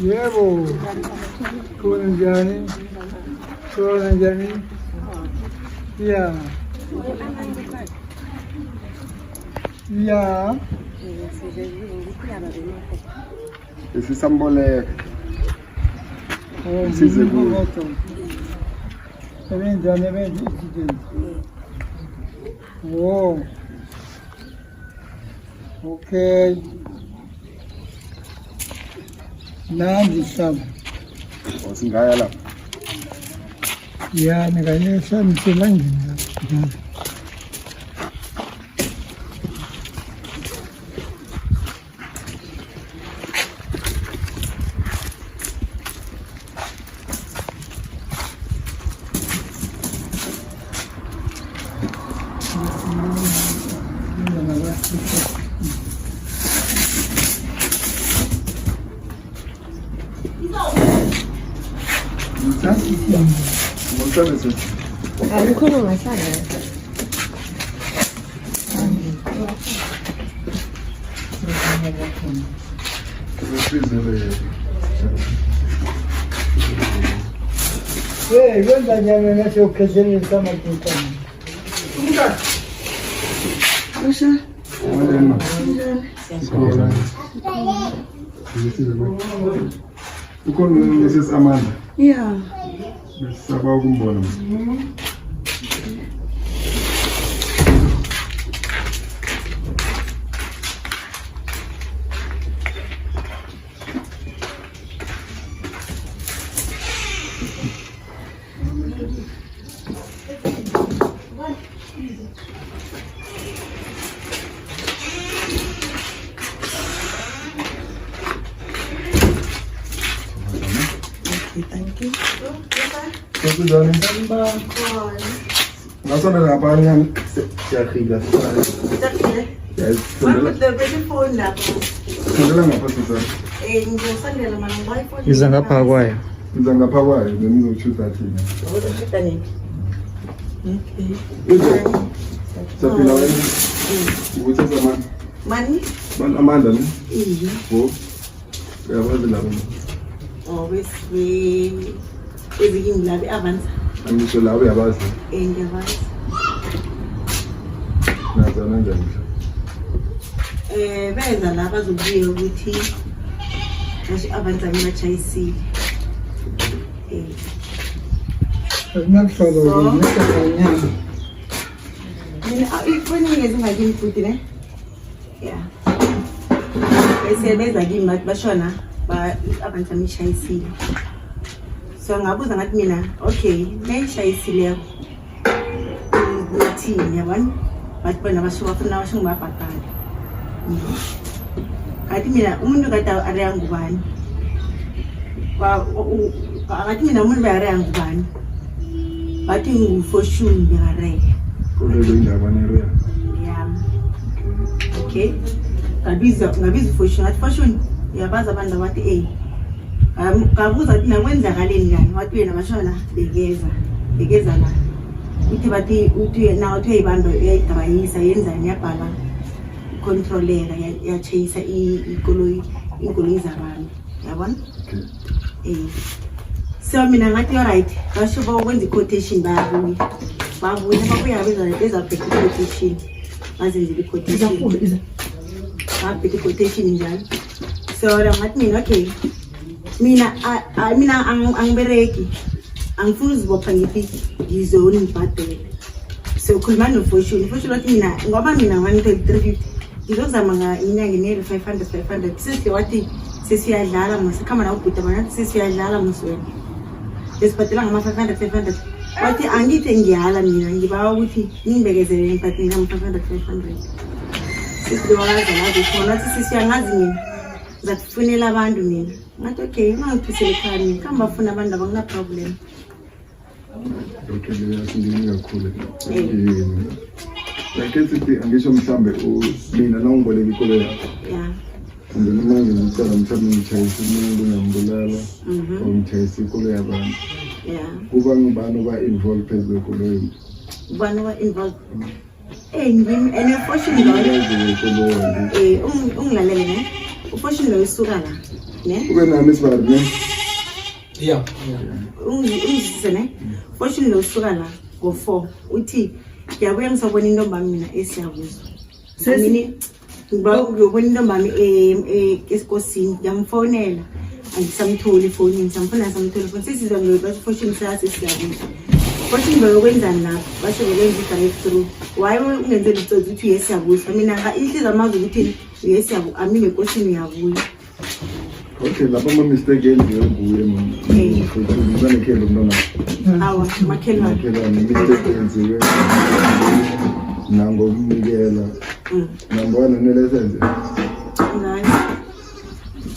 Yebo. Kunjani? Kunjani? Ya. Ya. Isisamboleka. Size kuyo. Ebenjani ebenje isidingo? Oh. Okay. Nandi sabu. Singaya lapha. Ya, ngayesa mselangi. Alikuwa masala. Kwenda nyama na sio kazini kama tutani. Masha. Uko Mrs. Amanda. Yeah. Saba ukumbona. Thank you. Satu jani. Nasaan na parang siyakiga. Yes. Sandala nga pa sa. Iza ngapha kwayo. Iza ngapha kwayo benizochuta thina. Okay. Saphila wena. Ukuthi sama. Mani? Amanda ne? Iya. Wo. Yabazi labo. Always we ezikingi labi avanza. Angisho lawo yabazi. Ngiyabazi. Nazana njani? Beza la bazobuye ukuthi basho avanza ngimachayisile. Nakuhlolo ngiyakanya. Mina ifoni ngezingakini futhi ne? Yeah. Bese beza kimi bashona ba avanza ngimachayisile. So ngabuza ngathi mina okay nayishayisile uthini yabona bathi bona basho bafuna basho ngibabhadala. Kathi mina umuntu kade areya ngubani akathi mina umuntu bayareya ngubani bathi ngufortune bekareya Kulelo indaba nero ya. yeah okay ngabiza fortune athi fortune yabaza abantu bathi kabuza thina kwenzakaleni ngani wathi wena bashona begeza la uthi na uthi ibando yayidrayisa yenzani yabhala controller yachayisa ikoloyi zabantu yabona so mina ngathi alright basho bakwenza quotation babuya beza phethe quotation bazenzile quotation baphethe quotation njalo so ngathi mina okay mina angibereki angifuni uzibopha ngithi ngizoni ngibhadele so khuluma nofortune wathi mina ngoba mina 1.350 ngizozama inyanga nele 500 sisi wathi sesiyadlala masikhamba nawo ubhuti banathi sesiyadlala muswena lesibhadela ngama 500 wathi angithi ngiyala mina ngibawa ukuthi ningibekezele ngibhadele ngama 500 sisi wakaza ngathi khona sisiyangazi mina zakufunela abantu mina ngathi okay ungangiphisele khani kamba bafuna abantu abangina problem. Okay, yasindini kakhulu. Lakethi angisho mhlambe mina la ungiboleka ikolo yakho. Yeah. Ngene manje ngicela mhlambe ngitshayise umuntu ngambulala. Ngitshayise ikolo yabantu. Yeah. Kuba ngibani ba involved phezulu ikolo yini? Ubani wa involved? Ngimi fortune lo. Ungilalele ne? Ufortune lo isuka la. ne ube nami isibari ne Yeah. ungizise ne fortune lo suka la go4 uthi ngiyabuya ngisabona intombami mina esiyabuzwa sesini ngiyobona intombami esikosini ngiyamfonela angisamtholi phone ngisamfonela samtholi phone sisizwa ngoba fortune siyabuzwa fortune bayokwenzani lapho basho benza i-drive through why ungenzela itsotsi uthi yes siyabuzwa mina ihliziyo amazi ukuthi yes amine enkosini uyabuya. okay lapho ama mistake enziwe nguye mina futhi uzanekhelo mntwana awa makhelwane mistake enziwe nangokumnikela nambona nelesenze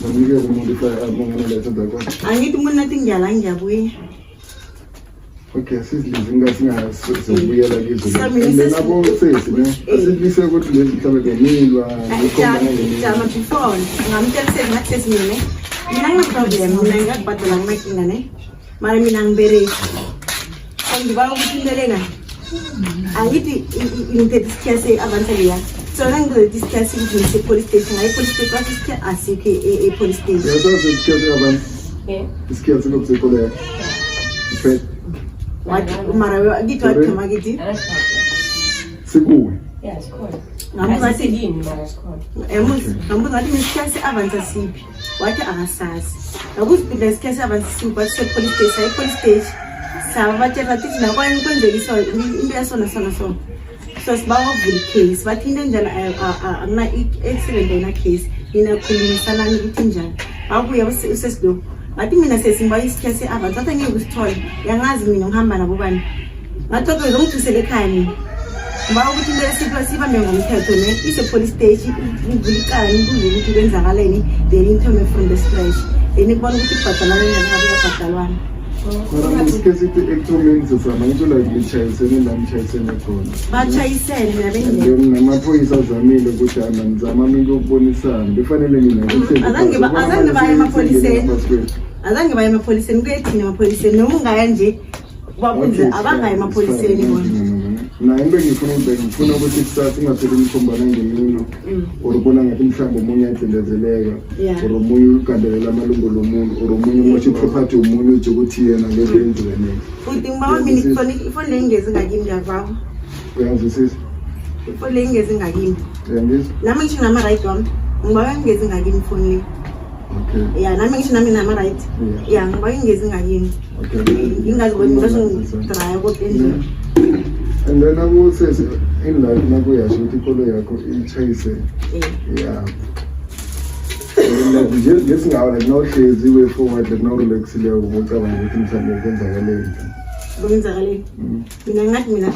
unikele umuntu ifa-abonganelesenze yakho angithi umuntu nathi ngiyabuya. okay singasingazobuyela kizo nabo sesi ne asilise ukuthi lezi mhlawumbe benilwa jama before ngamtshela ngathi sesimene mina ngineproblem mina ngiyakubhadala ngimakinga ne mara mina ngibereki ngiba ukuthi inteleka angithi ngithethe isikhathi abanseleya so ngithethe isikhathi ukuthi ngise-police station ngayi police station wathi asikho e-police station yasazi isikhathi abantu isikhathi sokusekoleya mara ngithi wathoma ngithi sikuwe ngambuza ngathi misikhathi avansa siphi wathi akasazi ngakuziphindla isikhathi avansa siphi wathi se-police station ayi-police station sabatshela bathi thina kwenzekiswa into yasona so sibawa ukuvula icase bathi into enjani akuna-accident ayina case nina khulumisanani ukuthi njani babuya usesilo ngathi mina sesimba isikhathi avansa athi angeke usithole yangazi mina ngihamba nabo bani ngathi kodwa uzongithusela ekhaya mina ngiba ukuthi into esiphiwa sibambe ngomthetho ne ise-police station ivula icala nibuze ukuthi kwenzakaleni then ithome from the scratch then kubona ukuthi kubhadalana njani kuyabhadalwana. mara isikhathi ekuthomeni sesama ngitsho like litshayisene namtshayisene khona batshayisene then namaphoyisa azamile ukuthi anamzama into yokubonisana befanele mina azange baye emapholiseni kuyethina emapholiseni noma ungaya nje babuze abangaye emapholiseni bona na into ngifuna ukuthi kusasa ingapheli imikhombana ngemini or ubona ngathi mhlawumbe omunye acindezeleka or omunye ugandelela amalungo lomuntu or omunye umosha iproperty omunye utsho ukuthi yena ngeke enziweneke futhi ngiba mina ifoni le ingezi ngakini ngiyavakho uyazwisisa ifoni le ingezi ngakini uyangizwa nami ngisho nama-right wami ngiba ngingezi ngakini ifoni le okay ya nami ngisho nami nama-right ya ngiba ngingezi ngakini ngingaziboni ngisosongidraya kodwa endlela. and then akusese in life nakuyasho ukuthi ikolo yakho itshayise yeah ngesingawo like nawuhlezi way forward like nawurelaxile ucabanga ukuthi mhlawumbe kwenzakaleni mina ngathi mina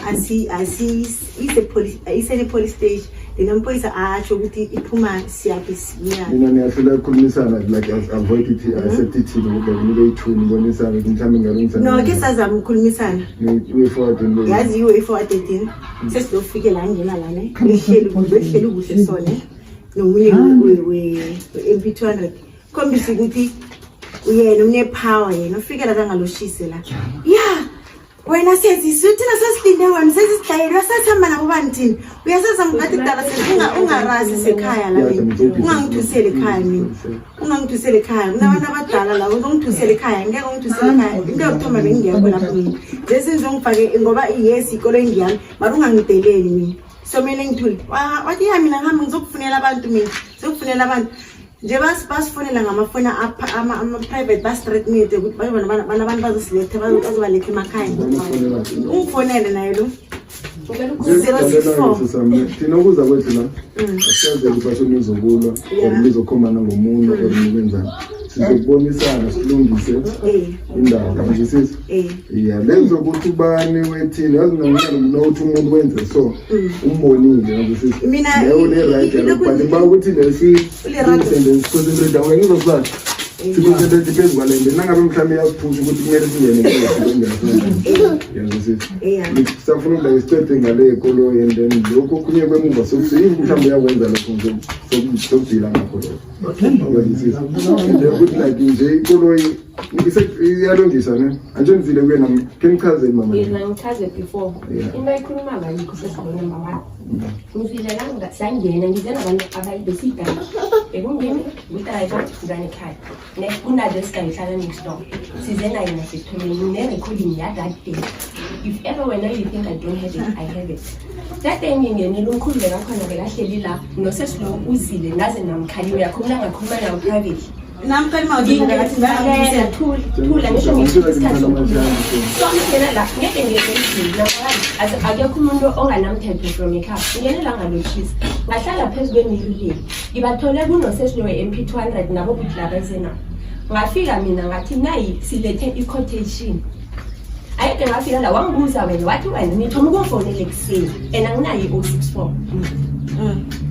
ise-police station then amaphoyisa asho ukuthi iphuma siyaphi mina niyahlela ukukhulumisana like avoid it accept it ukuthi nike ithuni bonisana ukuthi mhlawumbe ngalungisana no ke sazama ukukhulumisana way forward yazi way forward edini sesilofike la ngena la ne ehleli kuhle sone nomunye we-MP200 khombisa ukuthi uyena une-power yena ufikela kangaloshise la ya wena sezisuthi nasesilinde wena sezisihlayelwa sasihamba nabo bani thina uyasazama ngathi kudala ungarazi sekhaya la wena ungangithuseli ekhaya mina ungangithuseli ekhaya kunabantu abadala la uzongithusela ekhaya ngeke ungithusele ekhaya into yokuthoma bengingekho lapho mina lesi ngizongifake ngoba yes ikolo engiyami mara ungangideleli mina so mina ngithule wathi ya mina ngihamba ngizokufunela abantu mina ngizokufunela abantu nje basifonela ngamafoni ama-private basi-threatened ukuthi banabantu bazosiletha bazobaletha emakhaya ungifonele naye lo 064 thina ukuza kwethu la asiyazeli ifashoni izokulwa or nizokhomana ngomunye or nikwenzani sizokubonisana silungise indaba ngizisisa ya lenzo ukuthi ubani wethini yazi nokuthi umuntu wenze so umbonile ngizisisa leyo ne-right but ngiba ukuthi lesi-sentence concentrate awena ngizosibala siconcentrate phezu kwalento nangabe mhlawumbe yaziphusha ukuthi kumele singene sisafuna ukuba isithethe ngale ekoloyi and then lokhu okhunye kwemuva sokuseyivi mhlawumbe yakwenza lokho sokudila ngakho lokho ukuthi like nje ikoloyi iyalungisa ne anje nizile kuye nami ke nichazele mama Yena ngichaze before. Into ayikhuluma ngayikho sesibona number 1. Ngizile la ngasangena ngize nabantu abayibesidala. Bekungimi ngidriver ngane ekhaya. Next kunale sihlala next door. Size naye nasithomeni ne recording ya that day. If ever when you think I don't have it, I have it. That day ngingenela umkhulu bekakhona bekahleli la nosesilo uzile naze namkhali uyakhuluma ngakhuluma nawo private. Namkalima udinga thula ngisho ngesikhathi ngene la ngeke ngiyenzile noma akekho umuntu onganamthetho from ekhaya ngene la ngalochisa ngahlala phezulu kwemilile ngibathole kunosesilo MP200 nabo buhlaba zena ngafika mina ngathi nayi silethe i-quotation ayeke ngafika la wangibuza wena wathi wena nithoma ukumfonela ekuseni anginayo i-064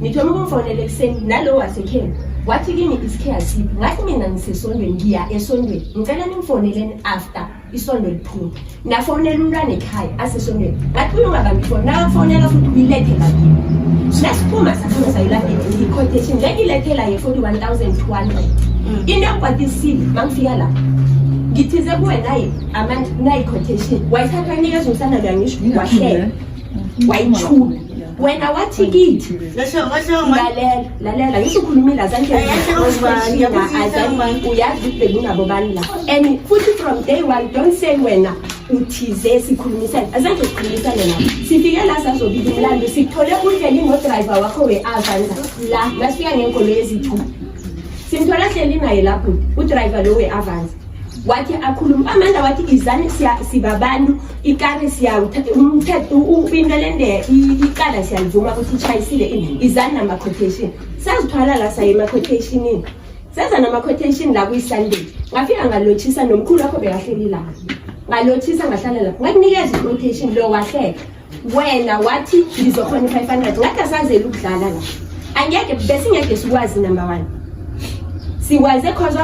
nithoma ukumfonela ekuseni nalo wasekheni wathi kimi isikhe asiphi ngathi mina ngisesondweni ngiya esondweni ngicela nimfoneleni after isondo liphuma nafonela umntwana ekhaya asesondweni ngathi uyungabambi phone nafonela futhi uyilethe laphi nasiphuma safuna sayilapha i-quotation ngekilethela ye-41,200 into yakwatisile mangifika la ngithize kuwena nayi quotation wayithatha inikeza umsana lo ngisho wahlela wayichula wena wathi kithi lalela ngisho ukhulumile azange uyazi bekunabo bani la and futhi from day one don't say wena uthize sikhulumisane azange sikhulumisane nabo sifike la sazobika umlando sithole uhleli ngodriver wakho we-Avanza la ngasifika ngenkolo yezithu simthola hleli naye lapho udriver lo we-Avanza wathi akhuluma amanda wathi izani sibabantu ikari umthetho ubingelende ikala siyalivuma ukuthi ichayisile izani nama quotation sazithwala la saye ama quotationini seza nama quotation la kuyisunday ngafika ngalochisa nomkhulu wakho bekahleli la ngalochisa ngahlala lapho ngakunikeza quotation lo wahleka wena wathi ngizokhona 500 ngathi sazela ukudlala la angeke bese ngeke sikwazi number 1 siwaze cause